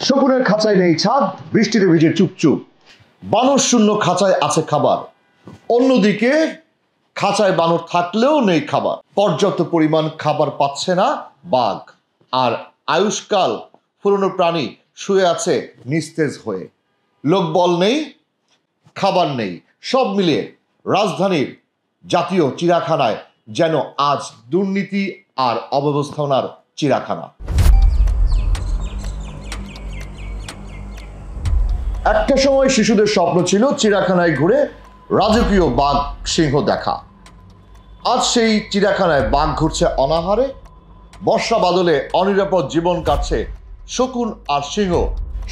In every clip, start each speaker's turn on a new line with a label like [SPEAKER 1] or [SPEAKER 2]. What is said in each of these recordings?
[SPEAKER 1] শকুনের খাঁচায় নেই ছাদ, বৃষ্টিতে ভিজে চুপচুপ। বানর শূন্য খাঁচায় আছে খাবার, অন্যদিকে খাঁচায় বানর থাকলেও নেই খাবার। পর্যাপ্ত পরিমাণ খাবার পাচ্ছে না বাঘ, আর আয়ুষ্কাল ফুরনো প্রাণী শুয়ে আছে নিস্তেজ হয়ে। লোকবল নেই, খাবার নেই, সব মিলিয়ে রাজধানীর জাতীয় চিড়িয়াখানায় যেন আজ দুর্নীতি আর অব্যবস্থাপনার চিড়িয়াখানা। একটা সময় শিশুদের স্বপ্ন ছিল চিড়িয়াখানায় ঘুরে রাজকীয় বাঘ সিংহ দেখা। আজ সেই চিড়িয়াখানায় বাঘ ঘুরছে অনাহারে, বর্ষা বাদলে অনিরাপদ জীবন কাটছে শকুন আর সিংহ।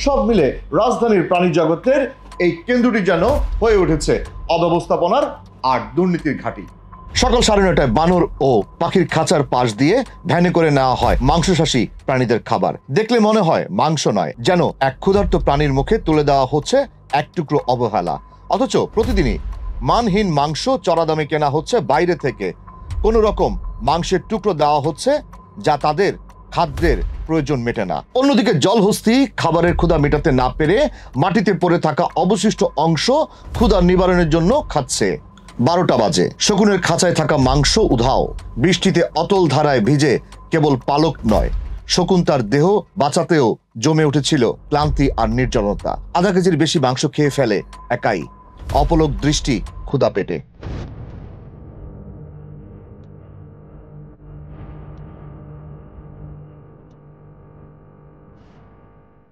[SPEAKER 1] সব মিলে রাজধানীর প্রাণী জগতের এই কেন্দ্রটি যেন হয়ে উঠেছে অব্যবস্থাপনার আর দুর্নীতির ঘাঁটি। সকাল 9:30টায় বানর ও পাখির খাঁচার পাশ দিয়ে ভ্যানে করে নেওয়া হয় মাংসশাসী প্রাণীদের খাবার। দেখলে মনে হয় মাংস নয়, যেন এক ক্ষুধার্ত প্রাণীর মুখে তুলে দেওয়া হচ্ছে এক টুকরো অবহেলা। অথচ প্রতিদিনই মানহীন মাংস চড়া দামে কেনা হচ্ছে বাইরে থেকে। কোনো রকম মাংসের টুকরো দেওয়া হচ্ছে যা তাদের খাদ্যের প্রয়োজন মেটে না। অন্যদিকে জলহস্তি খাবারের ক্ষুধা মেটাতে না পেরে মাটিতে পড়ে থাকা অবশিষ্ট অংশ ক্ষুধা নিবারণের জন্য খাচ্ছে। 12টা বাজে, শকুনের খাঁচায় থাকা মাংস উধাও। বৃষ্টিতে অতল ধারায় ভিজে কেবল পালক নয়, শকুন তার দেহ বাঁচাতেও জমে উঠেছিল ক্লান্তি আর নির্জনতা। আধা কেজির বেশি মাংস খেয়ে ফেলে একাই, অপলক দৃষ্টি ক্ষুধা পেটে।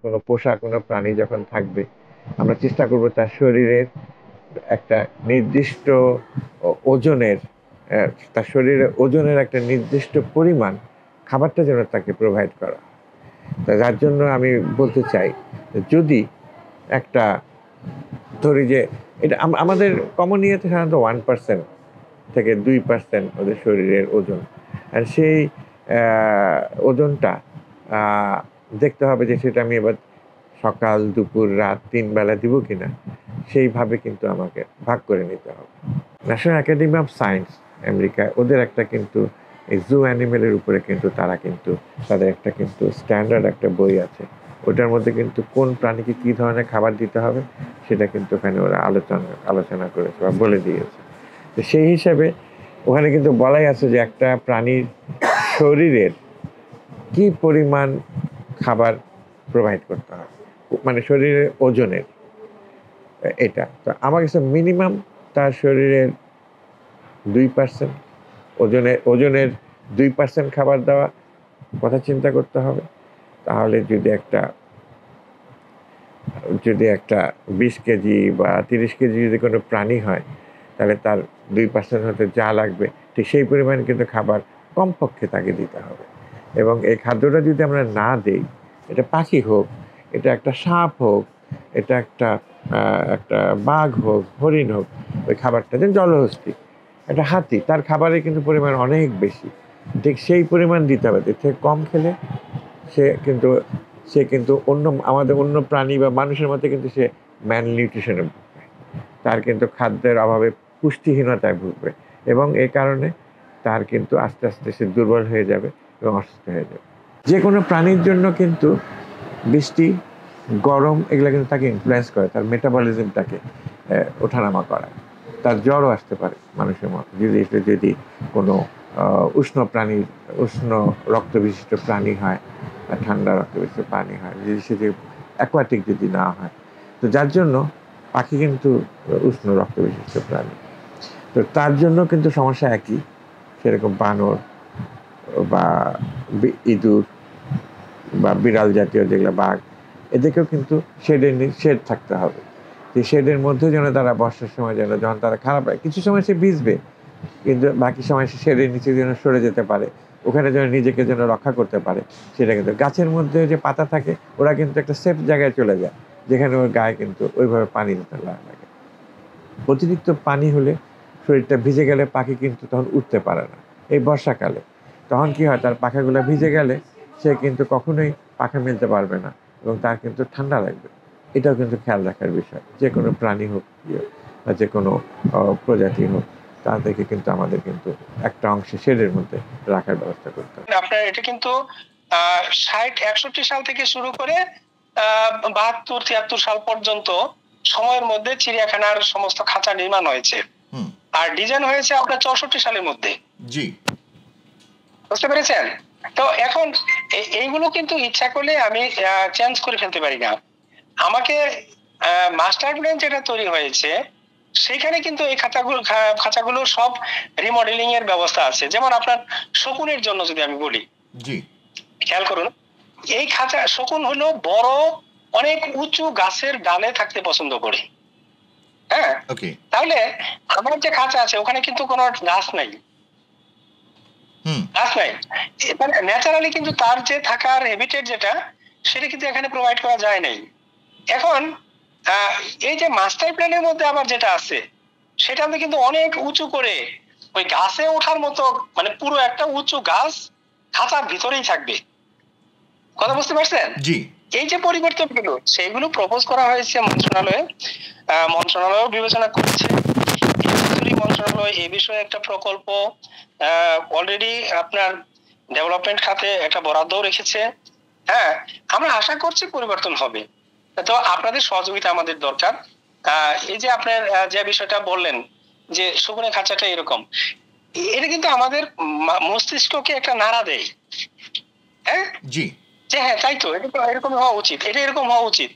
[SPEAKER 2] কোনো পোষা কোনো প্রাণী যখন থাকবে, আমরা চেষ্টা করব তার শরীরের একটা নির্দিষ্ট ওজনের, তার শরীরের ওজনের একটা নির্দিষ্ট পরিমাণ খাবারটা যেন তাকে প্রোভাইড করা। তা যার জন্য আমি বলতে চাই, যদি একটা ধরি যে এটা আমাদের কমনিয়াতে সাধারণত 1% থেকে 2% ওদের শরীরের ওজন, আর সেই ওজনটা দেখতে হবে যে সেটা আমি এবার সকাল দুপুর রাত 3 বেলা দিব কিনা, সেইভাবে কিন্তু আমাকে ভাগ করে নিতে হবে। ন্যাশনাল একাডেমি অফ সায়েন্স আমেরিকায় ওদের একটা কিন্তু এই জু অ্যানিমেলের উপরে কিন্তু তারা কিন্তু তাদের একটা কিন্তু স্ট্যান্ডার্ড একটা বই আছে, ওটার মধ্যে কিন্তু কোন প্রাণীকে কী ধরনের খাবার দিতে হবে সেটা কিন্তু ওখানে ওরা আলোচনা করেছে বা বলে দিয়েছে। তো সেই হিসাবে ওখানে কিন্তু বলাই আছে যে একটা প্রাণীর শরীরের কি পরিমাণ খাবার প্রোভাইড করতে হবে, মানে শরীরের ওজনের এটা। তো আমার কাছে মিনিমাম তার শরীরের 2% ওজনের 2% খাবার দেওয়া কথা চিন্তা করতে হবে। তাহলে যদি একটা 20 কেজি বা 30 কেজি যদি কোনো প্রাণী হয়, তাহলে তার 2% হতে যা লাগবে ঠিক সেই পরিমাণ কিন্তু খাবার কমপক্ষে তাকে দিতে হবে। এবং এই খাদ্যটা যদি আমরা না দিই, এটা পাখি হোক, এটা একটা সাপ হোক, এটা একটা বাঘ হোক, হরিণ হোক, ওই খাবারটা যেন জলহস্তি, একটা হাতি, তার খাবারের কিন্তু পরিমাণ অনেক বেশি, ঠিক সেই পরিমাণ দিতে হবে। এর থেকে কম খেলে সে কিন্তু আমাদের অন্য প্রাণী বা মানুষের মধ্যে কিন্তু সে ম্যালনিউট্রিশনে ভুগবে, তার কিন্তু খাদ্যের অভাবে পুষ্টিহীনতায় ভুগবে, এবং এই কারণে তার কিন্তু আস্তে আস্তে সে দুর্বল হয়ে যাবে এবং অসুস্থ হয়ে যাবে। যে কোনো প্রাণীর জন্য কিন্তু বৃষ্টি, গরম এগুলো কিন্তু তাকে ইনফ্লুয়েন্স করে, তার মেটাবলিজমটাকে ওঠানামা করায়। তার জ্বরও আসতে পারে মানুষের মতো যদি কোনো উষ্ণ রক্তবিশিষ্ট প্রাণী হয় বা ঠান্ডা রক্তবিশিষ্ট প্রাণী হয়, যদি সেটি অ্যাকোয়াটিক যদি না হয়। তো যার জন্য পাখি কিন্তু উষ্ণ রক্তবিশিষ্ট প্রাণী, তো তার জন্য কিন্তু সমস্যা একই। সেরকম বানর বা ইঁদুর বা বিড়াল জাতীয় যেগুলো বাঘ, এদেরকেও কিন্তু শেড থাকতে হবে। সেই শেডের মধ্যে যেন তারা বর্ষার সময় যখন তারা খারাপ হয়, কিছু সময় সে ভিজবে, কিন্তু বাকি সময় সে শেডের নিচে যেন সরে যেতে পারে, ওখানে যেন নিজেকে যেন রক্ষা করতে পারে। সেটা কিন্তু গাছের মধ্যে যে পাতা থাকে, ওরা কিন্তু একটা সেফ জায়গায় চলে যায়, যেখানে ওর গায়ে কিন্তু ওইভাবে পানি দিতে লাগে। অতিরিক্ত পানি হলে শরীরটা ভিজে গেলে পাখি কিন্তু তখন উঠতে পারে না। এই বর্ষাকালে তখন কি হয়, তার পাখাগুলো ভিজে গেলে সে কিন্তু কখনোই পাখা মেলতে পারবে না এবং তার কিন্তু ঠান্ডা লাগবে। এটাও কিন্তু খেয়াল রাখার বিষয়। যে কোনো প্রাণী হোক বা যে কোনো প্রজাতি হোক, তাদেরকে কিন্তু আমাদের কিন্তু একটা অংশে শেডের মধ্যে রাখার ব্যবস্থা করতে হবে।
[SPEAKER 3] আপনার এটা কিন্তু 60-61 সাল থেকে শুরু করে 72-73 সাল পর্যন্ত সময়ের মধ্যে চিড়িয়াখানার সমস্ত খাঁচা নির্মাণ হয়েছে, আর ডিজাইন হয়েছে আপনার 64 সালের মধ্যে।
[SPEAKER 1] জি,
[SPEAKER 3] বুঝতে পেরেছেন? তো এখন এইগুলো কিন্তু ইচ্ছা করলে আমি চেঞ্জ করে ফেলতে পারি না। আমাকে মাস্টার প্ল্যান যেটা তৈরি হয়েছে সেখানে কিন্তু এই খাঁচাগুলো সব রিমডেলিং এর ব্যবস্থা আছে। যেমন আপনার শকুনের জন্য যদি আমি বলি,
[SPEAKER 1] জি,
[SPEAKER 3] খেয়াল করুন, এই খাঁচা শকুন হলো বড় অনেক উঁচু গাছের ডালে থাকতে পছন্দ করে। হ্যাঁ,
[SPEAKER 1] ওকে,
[SPEAKER 3] তাহলে আমার যে খাঁচা আছে ওখানে কিন্তু কোনো গাছ নাই, গাছ নাই। ন্যাচারালি কিন্তু তার যে থাকার হ্যাবিটেট যেটা সেটা কিন্তু এখানে প্রোভাইড করা যায় নাই। এখন এই যে মাস্টার প্ল্যানের মধ্যে আবার যেটা আছে সেটাতে কিন্তু অনেক উঁচু করে ওই গাছে ওঠার মতো, মানে পুরো একটা উঁচু গাছ খাঁচার ভিতরেই থাকবে। কথা বুঝতে পারছেন?
[SPEAKER 1] জি,
[SPEAKER 3] এই যে পরিবর্তনগুলো সেইগুলো প্রপোজ করা হয়েছে মন্ত্রণালয়ে, মন্ত্রণালয় বিবেচনা করছে। মন্ত্রণালয় এই বিষয়ে একটা প্রকল্প অলরেডি আপনার ডেভেলপমেন্ট খাতে একটা বরাদ্দ রেখেছে। হ্যাঁ, আমরা আশা করছি পরিবর্তন হবে। তো আপনাদের সহযোগিতা আমাদের দরকার। এই যে আপনার যে বিষয়টা বললেন যে শকুনের খাঁচাটা এরকম, এটা কিন্তু আমাদের মস্তিষ্ককে একটা নাড়া দেয়। হ্যাঁ,
[SPEAKER 1] জি,
[SPEAKER 3] যে হ্যাঁ তাই তো, এটা এরকম হওয়া উচিত, এটা এরকম হওয়া উচিত।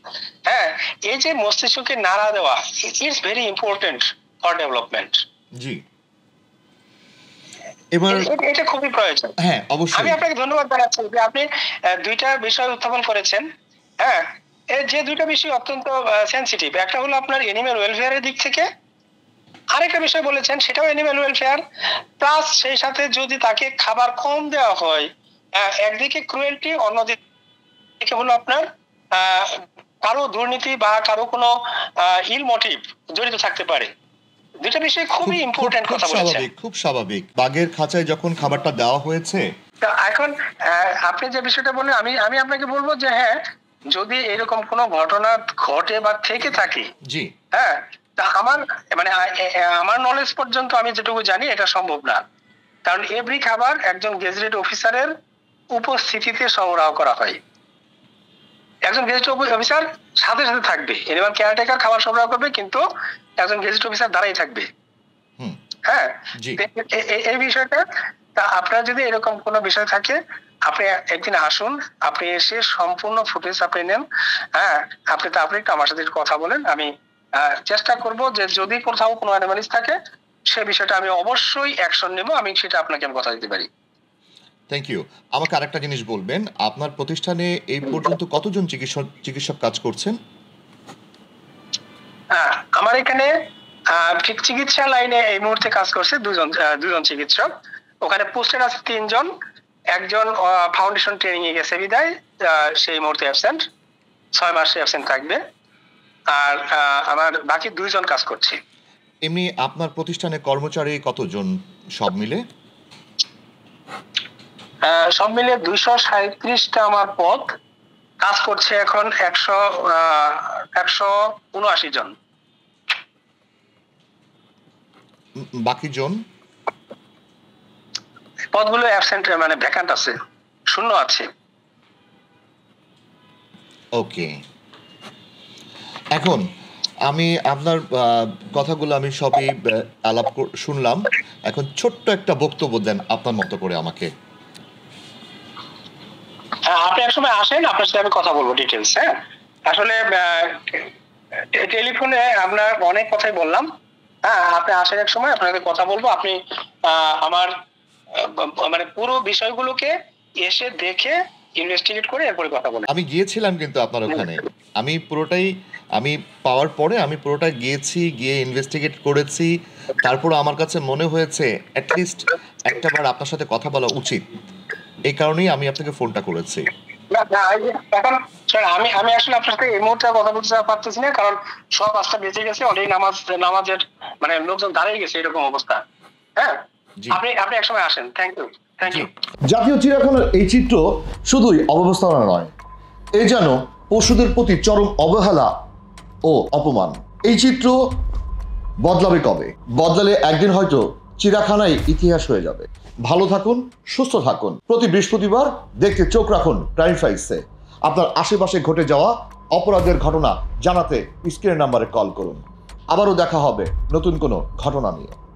[SPEAKER 3] হ্যাঁ, এই যে মস্তিষ্ককে নাড়া দেওয়া, it's very important for development.
[SPEAKER 1] জি, এবার
[SPEAKER 3] এটা খুবই প্রয়োজন।
[SPEAKER 1] হ্যাঁ, অবশ্যই
[SPEAKER 3] আমি আপনাকে ধন্যবাদ জানাচ্ছি যে আপনি দুইটা বিষয় উত্থাপন করেছেন। হ্যাঁ, এই যে দুইটা বিষয় অত্যন্ত সেনসিটিভ। একটা হলো আপনার অ্যানিমাল ওয়েলফেয়ারের দিক থেকে, আরেকটা বিষয় বলেছেন সেটাও অ্যানিমাল ওয়েলফেয়ার, প্লাস সেই সাথে যদি তাকে খাবার কম দেওয়া হয়, একদিকে ক্রুয়েলটি, অন্যদিকে হলো আপনার কারো দুর্নীতি বা কারো কোনো ইল মোটিভ জড়িত থাকতে পারে। দুইটা বিষয় খুবই ইম্পর্টেন্ট কথা বলেছেন।
[SPEAKER 1] খুব স্বাভাবিক। বাঘের খাঁচায় যখন খাবারটা দেওয়া হয়েছে,
[SPEAKER 3] এখন আপনি যে বিষয়টা বললেন, আমি আপনাকে বলবো যে হ্যাঁ, যদি এরকম কোনো ঘটনা ঘটে বা থেকে থাকে,
[SPEAKER 1] জি,
[SPEAKER 3] হ্যাঁ, তা আমার মানে আমার নলেজ পর্যন্ত আমি যেটুকু জানি এটা সম্ভব না। কারণ এভরি খাবার একজন গেজেটেড অফিসারের উপস্থিতিতে সরবরাহ করা হয়। একজন গেজেটেড অফিসার সাথে সাথে থাকবে, এনিম্যাল কেয়ারটেকার খাবার সরবরাহ করবে, কিন্তু একজন গেজেটেড অফিসার দাঁড়াই থাকবে। হ্যাঁ, এই বিষয়টা, তা আপনার যদি এরকম কোনো বিষয় থাকে আপনি একদিন আসুন, আপনি এসে সম্পূর্ণ ফুটেজ আপনি নেন। হ্যাঁ, আপনি একটু আমার সাথে কথা বলেন। আমি চেষ্টা করব যে যদি কোথাও কোনো অ্যানোমালিস থাকে সে বিষয়টা আমি অবশ্যই অ্যাকশন নেব, আমি সেটা আপনাকে আমি কথা দিতে পারি।
[SPEAKER 1] Thank you. আমাকে আরেকটা জিনিস বলবেন, আপনার প্রতিষ্ঠানে এই পর্যন্ত কতজন চিকিৎসক কাজ করছেন?
[SPEAKER 3] আমার এখানে ঠিক চিকিৎসা লাইনে এই মুহূর্তে কাজ করছে দুজন চিকিৎসক। ওখানে পোস্টেড আছে 3 জন। একজন ফাউন্ডেশন ট্রেনিং এ গেছে বিদায়, সেই মুহূর্তে অ্যাবসেন্ট, 6 মাস অ্যাবসেন্ট থাকবে। আর আমার বাকি 2 জন কাজ করছে।
[SPEAKER 1] এমনি আপনার প্রতিষ্ঠানে কর্মচারী কতজন সব মিলে?
[SPEAKER 3] সব মিলে 237টা আমার পদ, কাজ করছে এখন 179 জন।
[SPEAKER 1] বাকি জন
[SPEAKER 3] পদগুলো অ্যাবসেন্ট, মানে ভ্যাকান্ট আছে, শূন্য আছে।
[SPEAKER 1] ওকে, এখন আমি আপনার কথাগুলো আমি সবই আলাপ শুনলাম। এখন ছোট্ট একটা বক্তব্য দেন আপনার মতো করে আমাকে।
[SPEAKER 3] আপনি এক সময় আসেন, আপনার সাথে আমি কথা বলবো ডিটেলস। হ্যাঁ, আসলে টেলিফোনে আপনার অনেক কথাই বললাম। হ্যাঁ, আপনি আসেন এক সময়, আপনাদের কথা বলবো। আপনি আমার মানে পুরো বিষয়গুলোকে এসে দেখে ইনভেস্টিগেট করে এরপরে কথা বলেন।
[SPEAKER 1] আমি গিয়েছিলাম কিন্তু আপনার ওখানে, আমি পাওয়ার পরে আমি পুরোটা গিয়েছি, গিয়ে ইনভেস্টিগেট করেছি। তারপর আমার কাছে মনে হয়েছে অ্যাটলিস্ট একটাবার আপনার সাথে কথা বলা উচিত, এই কারণেই আমি আপনাকে ফোনটা করেছি।
[SPEAKER 3] এখন আমি আসলে আপনার সাথে এই মুহূর্তে কথা বলতে পারতেছি না, কারণ সব রাস্তা বেঁচে গেছে অলরেডি, নামাজের মানে লোকজন দাঁড়িয়ে গেছে, এরকম অবস্থা। হ্যাঁ, আপনি এক সময় আসেন। Thank you.
[SPEAKER 1] জাতীয় চিড়িয়াখানার এই চিত্র শুধুই অব্যবস্থাপনা নয়, এ যেন পশুদের প্রতি চরম অবহেলা ও অপমান। এই চিত্র বদলাবে কবে? বদলালে একদিন হয়তো চিড়িয়াখানায় ইতিহাস হয়ে যাবে। ভালো থাকুন, সুস্থ থাকুন। প্রতি বৃহস্পতিবার দেখতে চোখ রাখুন প্রাইম ফাইভসে। আপনার আশেপাশে ঘটে যাওয়া অপরাধের ঘটনা জানাতে স্ক্রিনের নাম্বারে কল করুন। আবারও দেখা হবে নতুন কোনো ঘটনা নিয়ে।